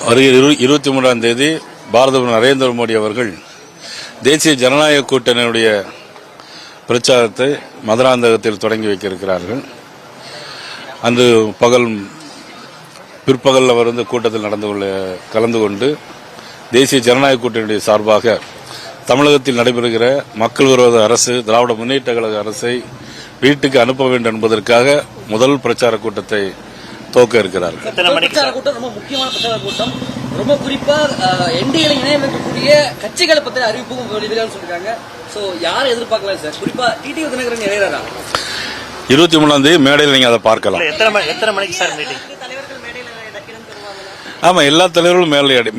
வருகிற 23ஆம் தேதி பாரத நரேந்திர மோடி அவர்கள் தேசிய ஜனநாயக கூட்டணியுடைய பிரச்சாரத்தை மதுராந்தகத்தில் தொடங்கி வைக்க இருக்கிறார்கள். அன்று பிற்பகல் அவர் கூட்டத்தில் கலந்து கொண்டு தேசிய ஜனநாயக கூட்டணியுடைய சார்பாக தமிழகத்தில் நடைபெறுகிற மக்கள் விரோத அரசு திராவிட முன்னேற்ற கழக அரசை வீட்டுக்கு அனுப்ப வேண்டும் என்பதற்காக முதல் பிரச்சார கூட்டத்தை துவக்க இருக்கிறார்கள். ரொம்ப முக்கியமான பிரச்சார கூட்டம். ரொம்ப குறிப்பா என்டிஏல இணையக்கூடிய கட்சிகளை பற்றி அறிவிப்பும் வெளியிடலாம்னு சொல்லிருக்காங்க. சோ யாரை எதிர்பார்க்கலாம் சார்? குறிப்பா டிடிவி தினகரன் இணையறா 23ஆம் தேதி மேடையில் நீங்க அதை பார்க்கலாம். எத்தனை மணிக்கு சார் மீட்டிங்? ஆமா, எல்லா தலைவர்களும்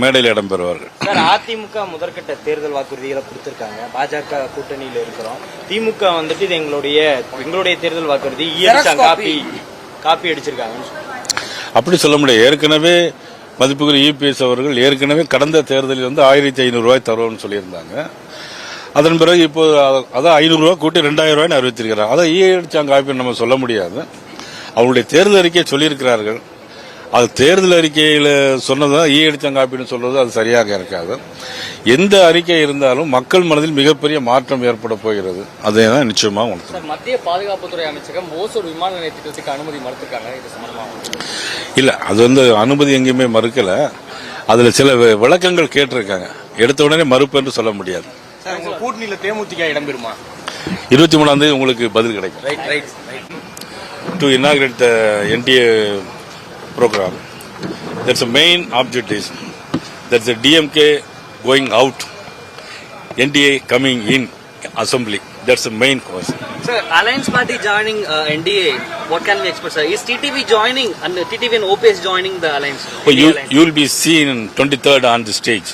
மேடையில் இடம்பெறுவார்கள். சார், அதிமுக முதற்கட்ட தேர்தல் வாக்குறுதிகளை கொடுத்திருக்காங்க. பாஜக கூட்டணியில இருக்கிறோம். திமுக இது எங்களுடைய தேர்தல் வாக்குறுதி காப்பி அடிச்சிருக்காங்க. அப்படி சொல்ல முடியாது. ஏற்கனவே மதிப்புக்குரிய இபிஎஸ் அவர்கள் ஏற்கனவே கடந்த தேர்தலில் 1500 ரூபாய் தருவோம்னு சொல்லியிருந்தாங்க. அதன் பிறகு இப்போ அதை 500 ரூபாய் கூட்டி 2000 ரூபாய்னு அறிவித்திருக்கிறாங்க. அதை அடிச்சாங்க காப்பி நம்ம சொல்ல முடியாது. அவங்களுடைய தேர்தல் அறிக்கையை சொல்லியிருக்கிறார்கள். அது தேர்தல் அறிக்கையில் சொன்னதான் அடிச்சாங்க காப்பின்னு சொல்றது அது சரியாக இருக்காது. எந்த அறிக்கை இருந்தாலும் மக்கள் மனதில் மிகப்பெரிய மாற்றம் ஏற்பட போகிறது. அதே தான் நிச்சயமா உணர்த்தும். மத்திய பாதுகாப்புத்துறை அமைச்சகம் ஓசூர் விமான நிலைய திட்டத்துக்கு அனுமதி மறுத்திருக்காங்க. இல்ல, அது அனுமதி எங்கேயுமே மறுக்கல. அதுல சில விளக்கங்கள் கேட்டிருக்காங்க. எடுத்த உடனே மறுப்பு என்று சொல்ல முடியாது. கூட்டணியில தேமுதிக இடம்பெறுமா? 23ஆம் தேதி உங்களுக்கு பதில் கிடைக்கும். To inaugurate the NDA program, that's the main objective. That's the DMK going out, NDA coming in assembly. That's the main cause. Sir, Alliance Party joining NDA, what can we expect, sir? Is TTV joining and TTV and OPS joining the alliance? You will be seen 23rd on the stage.